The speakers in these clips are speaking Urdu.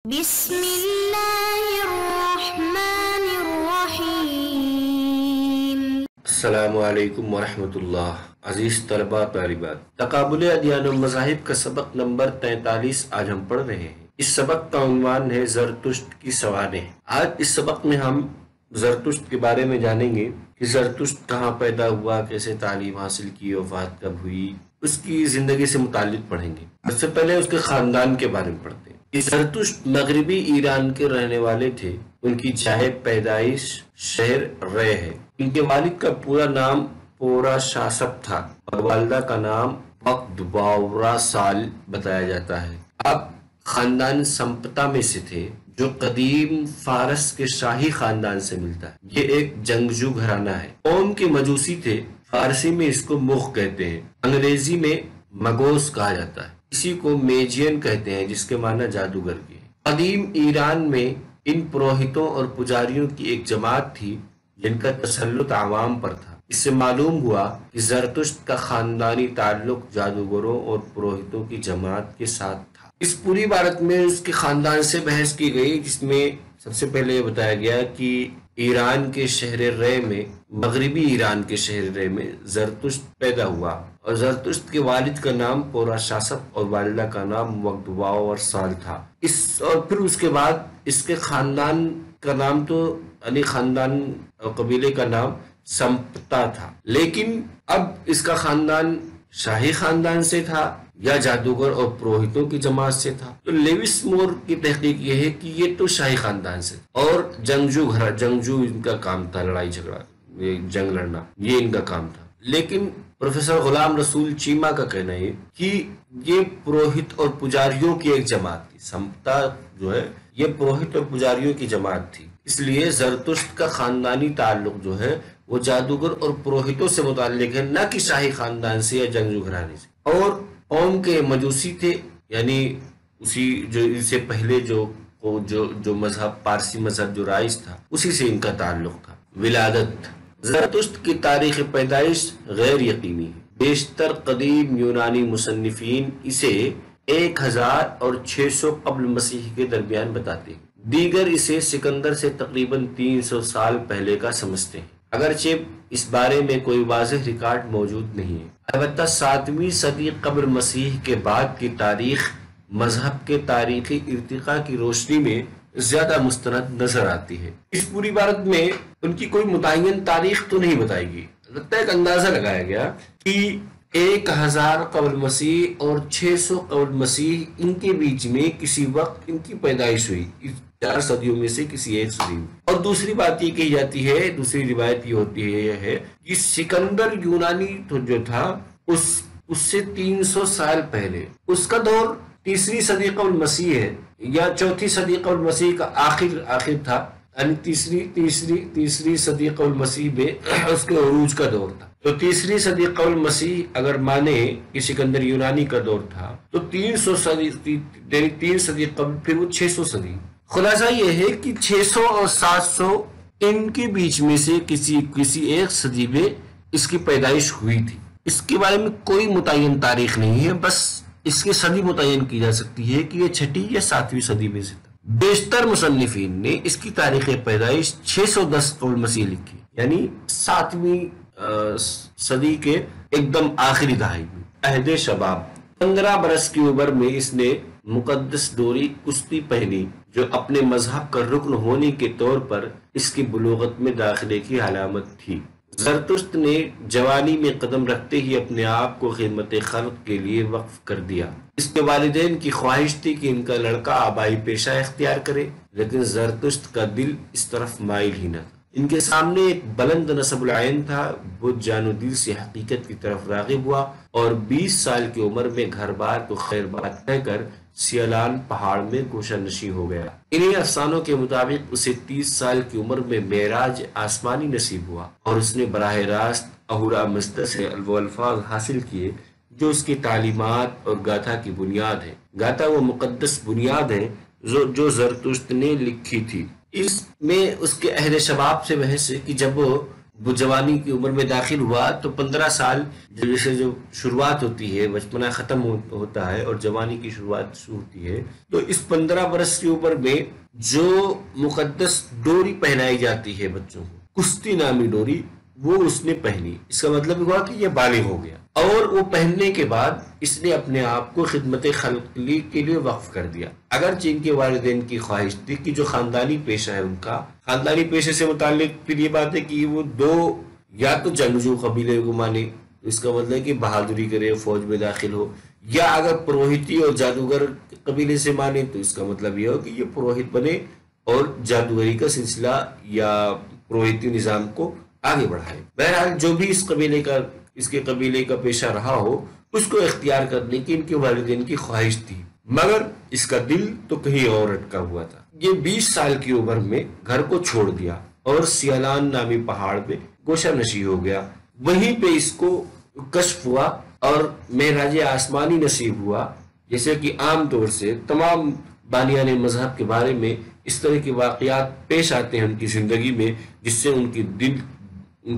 بسم اللہ الرحمن الرحیم۔ السلام علیکم ورحمۃ اللہ۔ عزیز طلباء طالبات، تقابل ادیان و مذاہب کا سبق نمبر 43 آج ہم پڑھ رہے ہیں۔ اس سبق کا عنوان ہے زرتشت کی سوانح۔ آج اس سبق میں ہم زرتشت کے بارے میں جانیں گے کہ زرتشت کہاں پیدا ہوا، کیسے تعلیم حاصل کی، وفات کب ہوئی، اس کی زندگی سے متعلق پڑھیں گے۔ سب سے پہلے اس کے خاندان کے بارے میں پڑھتے ہیں۔ زرتشت مغربی ایران کے رہنے والے تھے۔ ان کی جائے پیدائش شہر رے ہے۔ ان کے والد کا پورا نام پورا شاسپ تھا اور والدہ کا نام وقت سال بتایا جاتا ہے۔ آپ خاندان سمپتا میں سے تھے جو قدیم فارس کے شاہی خاندان سے ملتا ہے۔ یہ ایک جنگجو گھرانہ ہے۔ قوم کے مجوسی تھے، فارسی میں اس کو مغ کہتے ہیں، انگریزی میں مگوس کہا جاتا ہے۔ اسی کو میجین کہتے ہیں جس کے معنی جادوگر کے ہیں۔ قدیم ایران میں ان پروہتوں اور پجاریوں کی ایک جماعت تھی جن کا تسلط عوام پر تھا۔ اس سے معلوم ہوا کہ زرتشت کا خاندانی تعلق جادوگروں اور پروہتوں کی جماعت کے ساتھ تھا۔ اس پوری عبارت میں اس کے خاندان سے بحث کی گئی، جس میں سب سے پہلے یہ بتایا گیا کہ ایران کے شہر رے میں، مغربی ایران کے شہر رے میں زرتشت پیدا ہوا اور زرتشت کے والد کا نام پورا شاسپ اور والدہ کا نام وقت سال تھا۔ اور پھر اس کے بعد اس کے خاندان کا نام تو علی خاندان اور قبیلے کا نام سمپتا تھا، لیکن اب اس کا خاندان شاہی خاندان سے تھا یا جادوگر اور پروہتوں کی جماعت سے تھا۔ تو لیوس مور کی تحقیق یہ ہے کہ یہ تو شاہی خاندان سے اور جنگجو ان کا کام تھا، لڑائی جھگڑا، جنگ لڑنا، یہ ان کا کام تھا۔ لیکن پروفیسر غلام رسول چیمہ کا کہنا ہے کہ یہ پروہت اور پجاریوں کی ایک جماعت تھی۔ سمپتا جو ہے یہ پروہت اور پجاریوں کی جماعت تھی، اس لیے زرتشت کا خاندانی تعلق جو ہے وہ جادوگر اور پروہتوں سے متعلق ہے، نہ کہ شاہی خاندان سے یا جنگجو گھرانے سے۔ اور قوم کے مجوسی تھے، یعنی اسی جو ان سے پہلے جو مذہب، پارسی مذہب جو رائج تھا، اسی سے ان کا تعلق تھا۔ ولادت۔ زرتشت کی تاریخ پیدائش غیر یقینی ہے۔ بیشتر قدیم یونانی مصنفین اسے 1000 اور 600 قبل مسیح کے درمیان بتاتے ہیں، دیگر اسے سکندر سے تقریباً 300 سال پہلے کا سمجھتے ہیں، اگرچہ اس بارے میں کوئی واضح ریکارڈ موجود نہیں ہے۔ البتہ 7ویں صدی قبل مسیح کے بعد کی تاریخ مذہب کے تاریخی ارتقاء کی روشنی میں زیادہ مستند نظر آتی ہے۔ اس پوری عبارت میں ان کی کوئی متعین تاریخ تو نہیں بتائی گئی، البتہ ایک اندازہ لگایا گیا کہ 1000 قبل مسیح اور 600 قبل مسیح، ان کے بیچ میں کسی وقت ان کی پیدائش ہوئی، 4 صدیوں میں سے کسی ایک صدی میں۔ اور دوسری بات یہ کہی جاتی ہے، دوسری روایت یہ ہوتی ہے یہ ہے کہ سکندر یونانی جو تھا اس سے 300 سال پہلے، اس کا دور 3 صدی قبل مسیح ہے یا 4 صدی قبل مسیح کا آخر تھا، یعنی 3 صدی قبل مسیح میں اس کے عروج کا دور تھا۔ تو 3 صدی قبل مسیح اگر مانے کہ سکندر یونانی کا دور تھا تو 3 صدی قبل، پھر وہ 600 صدی۔ خلاصہ یہ ہے کہ 600 اور 700 ان کے بیچ میں سے کسی ایک صدی میں اس کی پیدائش ہوئی تھی۔ اس کے بارے میں کوئی متعین تاریخ نہیں ہے، بس اس کی صدی متعین کی جا سکتی ہے کہ یہ 6 یا 7ویں صدی میں سے تھا۔ بیشتر مصنفین نے اس کی تاریخ پیدائش 610 قبل مسیح لکھی، یعنی 7ویں صدی کے ایک دم آخری دہائی میں۔ عہد شباب۔ 15 برس کی عمر میں اس نے مقدس ڈوری کشتی پہنی جو اپنے مذہب کا رکن ہونے کے طور پر اس کی بلوغت میں داخلے کی علامت تھی۔ زرتشت نے جوانی میں قدم رکھتے ہی اپنے آپ کو خدمت خلق کے لیے وقف کر دیا۔ اس کے والدین کی خواہش تھی کہ ان کا لڑکا آبائی پیشہ اختیار کرے، لیکن زرتشت کا دل اس طرف مائل ہی نہ تھا۔ ان کے سامنے ایک بلند نصب العین تھا۔ وہ جان و دل سے حقیقت کی طرف راغب ہوا اور 20 سال کی عمر میں گھر بار کو خیر بات کہہ کر سیالان پہاڑ میں گوشہ نشی ہو گیا۔ انہیں افسانوں کے مطابق اسے 30 سال کی عمر میں معراج آسمانی نصیب ہوا اور اس نے براہ راست اہورا مزدا سے وہ الفاظ حاصل کیے جو اس کی تعلیمات اور گاتھا کی بنیاد ہے۔ گاتھا وہ مقدس بنیاد ہے جو زرتشت نے لکھی تھی۔ اس میں اس کے عہد شباب سے بحث ہے کہ جب وہ وہ جوانی کی عمر میں داخل ہوا تو 15 سال جیسے جو شروعات ہوتی ہے، بچپنا ختم ہوتا ہے اور جوانی کی شروعات شروع ہوتی ہے، تو اس 15 برس کی عمر میں جو مقدس ڈوری پہنائی جاتی ہے بچوں کو، کشتی نامی ڈوری، وہ اس نے پہنی۔ اس کا مطلب ہوا کہ یہ بالغ ہو گیا، اور وہ پہننے کے بعد اس نے اپنے آپ کو خدمت خلقی کے لیے وقف کر دیا۔ اگرچہ ان کے والدین کی خواہش تھی کہ جو خاندانی پیشہ ہے ان کا، خاندانی پیشے سے متعلق پھر یہ بات ہے کہ وہ دو یا تو جنگجو قبیلے کو مانے، اس کا مطلب ہے کہ بہادری کرے، فوج میں داخل ہو، یا اگر پروہتی اور جادوگر قبیلے سے مانے تو اس کا مطلب یہ ہو کہ یہ پروہت بنے اور جادوگری کا سلسلہ یا پروہتی نظام کو آگے بڑھائے۔ بہرحال جو بھی اس کے قبیلے کا پیشہ رہا ہو، اس کو اختیار کرنے کی ان کے والدین کی خواہش تھی، مگر اس کا دل تو کہیں اور اٹکا ہوا تھا۔ یہ 20 سال کی عمر میں گھر کو چھوڑ دیا اور سیالان نامی پہاڑ پہ گوشہ نشی ہو گیا۔ وہیں پہ اس کو کشف ہوا اور معراج آسمانی نصیب ہوا۔ جیسے کہ عام طور سے تمام بانیان مذہب کے بارے میں اس طرح کے واقعات پیش آتے ہیں ان کی زندگی میں، جس سے ان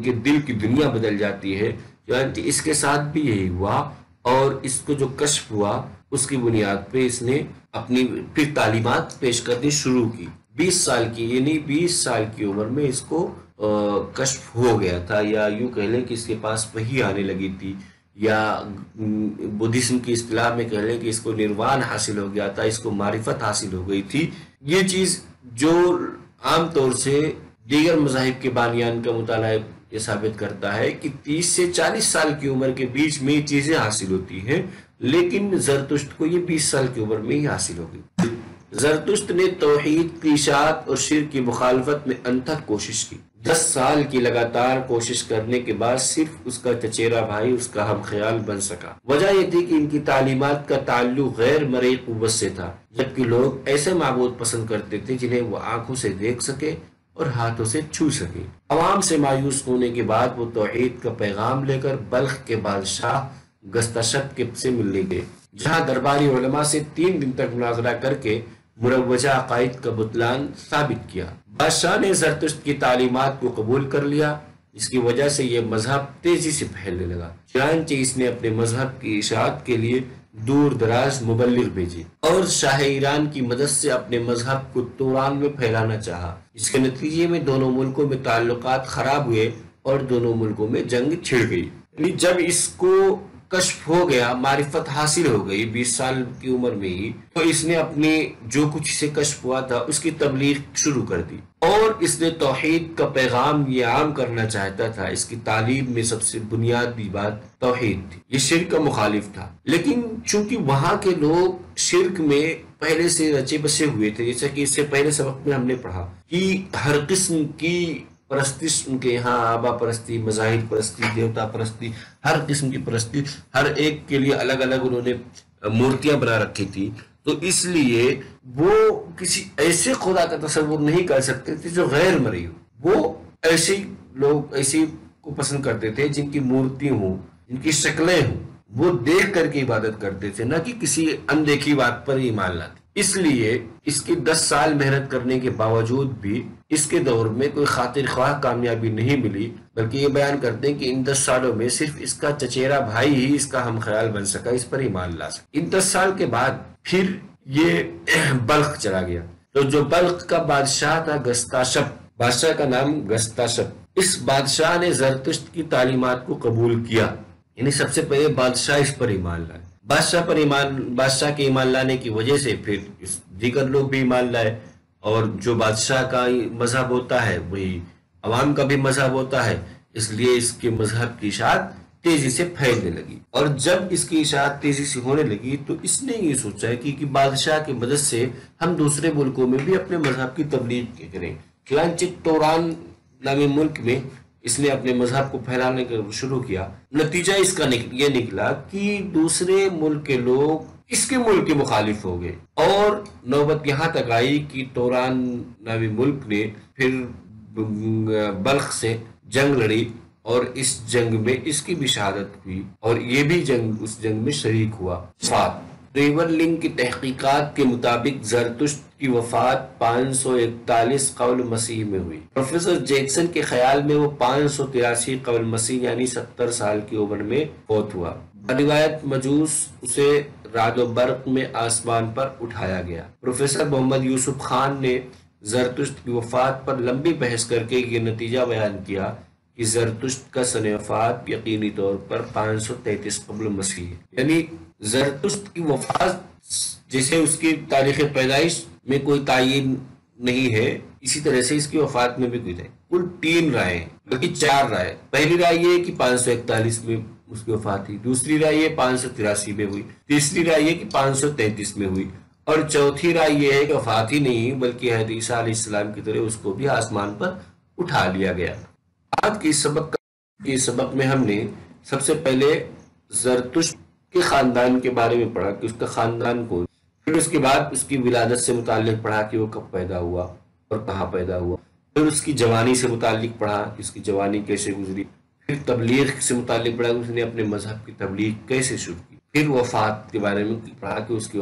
کے دل کی دنیا بدل جاتی ہے۔ یعنی اس کے ساتھ بھی یہی ہوا، اور اس کو جو کشف ہوا اس کی بنیاد پہ اس نے اپنی پھر تعلیمات پیش کرنی شروع کی۔ 20 سال کی، یعنی 20 سال کی عمر میں اس کو کشف ہو گیا تھا، یا یوں کہہ لیں کہ اس کے پاس وحی آنے لگی تھی، یا بدھزم کی اصطلاح میں کہہ لیں کہ اس کو نروان حاصل ہو گیا تھا، اس کو معرفت حاصل ہو گئی تھی۔ یہ چیز جو عام طور سے دیگر مذاہب کے بانیان کا مطالعہ یہ ثابت کرتا ہے کہ 30 سے 40 سال کی عمر کے بیچ میں یہ چیزیں حاصل ہوتی ہیں، لیکن زرتشت کو یہ 20 سال کی عمر میں ہی حاصل ہو گئی۔ زرتشت نے توحید کی اشاعت اور شرک کی مخالفت میں انتھک کوشش کی۔ 10 سال کی لگاتار کوشش کرنے کے بعد صرف اس کا چچیرا بھائی اس کا ہم خیال بن سکا۔ وجہ یہ تھی کہ ان کی تعلیمات کا تعلق غیر مرئی قوت سے تھا، جبکہ لوگ ایسے معبود پسند کرتے تھے جنہیں وہ آنکھوں سے دیکھ سکے اور ہاتھوں سے چھو سکے۔ عوام سے مایوس ہونے کے بعد وہ توحید کا پیغام لے کر بلخ کے بادشاہ گستشپ سے ملنے گئے، جہاں درباری علماء سے 3 دن تک مناظرہ کر کے مروجہ عقائد کا بطلان ثابت کیا۔ بادشاہ نے زرتشت کی تعلیمات کو قبول کر لیا، جس کی وجہ سے یہ مذہب تیزی سے پھیلنے لگا۔ چنانچہ اس نے اپنے مذہب کی اشاعت کے لیے دور دراز مبلغ بھیجے اور شاہ ایران کی مدد سے اپنے مذہب کو توران میں پھیلانا چاہا۔ اس کے نتیجے میں دونوں ملکوں میں تعلقات خراب ہوئے اور دونوں ملکوں میں جنگ چھڑ گئی۔ یعنی جب اس کو کشف ہو گیا، معرفت حاصل ہو گئی 20 سال کی عمر میں ہی، تو اس نے اپنی جو کچھ سے کشف ہوا تھا اس کی تبلیغ شروع کر دی، اور اس نے توحید کا پیغام یہ عام کرنا چاہتا تھا۔ اس کی تعلیم میں سب سے بنیادی بات توحید تھی، یہ شرک کا مخالف تھا۔ لیکن چونکہ وہاں کے لوگ شرک میں پہلے سے رچے بسے ہوئے تھے، جیسا کہ اس سے پہلے سبق میں ہم نے پڑھا کہ ہر قسم کی پرستش ان کے یہاں، آبا پرستی، مظاہر پرستی، دیوتا پرستی، ہر قسم کی پرستی، ہر ایک کے لیے الگ الگ انہوں نے مورتیاں بنا رکھی تھی۔ تو اس لیے وہ کسی ایسے خدا کا تصور نہیں کر سکتے تھے جو غیر مرئی ہو۔ وہ ایسے لوگ ایسے کو پسند کرتے تھے جن کی مورتی ہوں، جن کی شکلیں ہوں، وہ دیکھ کر کے عبادت کرتے تھے، نہ کہ کسی اندیکھی بات پر ایمان لاتے۔ اس لیے اس کی 10 سال محنت کرنے کے باوجود بھی اس کے دور میں کوئی خاطر خواہ کامیابی نہیں ملی، بلکہ یہ بیان کرتے ہیں کہ ان 10 سالوں میں صرف اس کا چچیرا بھائی ہی اس کا ہم خیال بن سکا، اس پر ایمان لا سکا۔ ان 10 سال کے بعد پھر یہ بلخ چلا گیا، تو جو بلخ کا بادشاہ تھا گستاشپ، بادشاہ کا نام گستاشپ، اس بادشاہ نے زرتشت کی تعلیمات کو قبول کیا، یعنی سب سے پہلے بادشاہ اس پر ایمان لائے۔ بادشاہ کے ایمان لانے کی وجہ سے پھر دیگر لوگ بھی ایمان لائے، اور جو بادشاہ کا مذہب ہوتا ہے وہی عوام کا بھی مذہب ہوتا ہے، اس لیے اس کے مذہب کی اشاعت تیزی سے پھیلنے لگی۔ اور جب اس کی اشاعت تیزی سے ہونے لگی تو اس نے یہ سوچا ہے کہ بادشاہ کی مدد سے ہم دوسرے ملکوں میں بھی اپنے مذہب کی تبلیغ کریں۔ چنانچہ توران نامی ملک میں اس نے اپنے مذہب کو پھیلانے کا شروع کیا۔ نتیجہ اس کا یہ نکلا کہ دوسرے ملک کے لوگ اس کے ملک کے مخالف ہو گئے، اور نوبت یہاں تک آئی کہ توران نامی ملک نے پھر بلخ سے جنگ لڑی، اور اس جنگ میں اس کی بھی شہادت ہوئی، اور یہ بھی اس جنگ میں شریک ہوا۔ ریورلنگ کی تحقیقات کے مطابق زرتشت کی وفات 541 قبل مسیح میں ہوئی۔ پروفیسر جیکسن کے خیال میں وہ 583 قبل مسیح یعنی 70 سال کی عمر میں فوت ہوا۔ روایت مجوس اسے رعد و برق میں آسمان پر اٹھایا گیا۔ پروفیسر محمد یوسف خان نے زرتشت کی وفات پر لمبی بحث کر کے یہ نتیجہ بیان کیا کہ زرتشت کا سن وفات یقینی طور پر 533 قبل مسیح ہے، یعنی زرتشت کی وفات جیسے اس کی تاریخ پیدائش میں کوئی تعین نہیں ہے، اسی طرح سے اس کی وفات میں بھی کوئی نہیں۔ کل 3 رائے بلکہ 4 رائے۔ پہلی رائے یہ ہے کہ 541 میں اس کی وفات ہوئی، دوسری رائے یہ 583 میں ہوئی، تیسری رائے یہ کہ 533 میں ہوئی، اور چوتھی رائے یہ ہے کہ وفات ہی نہیں بلکہ حضرت عیسیٰ علیہ السلام کی طرح اس کو بھی آسمان پر اٹھا لیا گیا۔ آج کے سبق میں ہم نے سب سے پہلے زرتشت کے خاندان کے بارے میں پڑھا کہ اس کا خاندان کون، پھر اس کے بعد اس کی ولادت سے متعلق پڑھا کہ وہ کب پیدا ہوا اور کہاں پیدا ہوا، پھر اس کی جوانی سے متعلق پڑھا کہ اس کی جوانی کیسے گزری، پھر تبلیغ سے متعلق پڑھا کہ اس نے اپنے مذہب کی تبلیغ کیسے شروع کی، پھر وفات کے بارے میں پڑھا کہ اس کی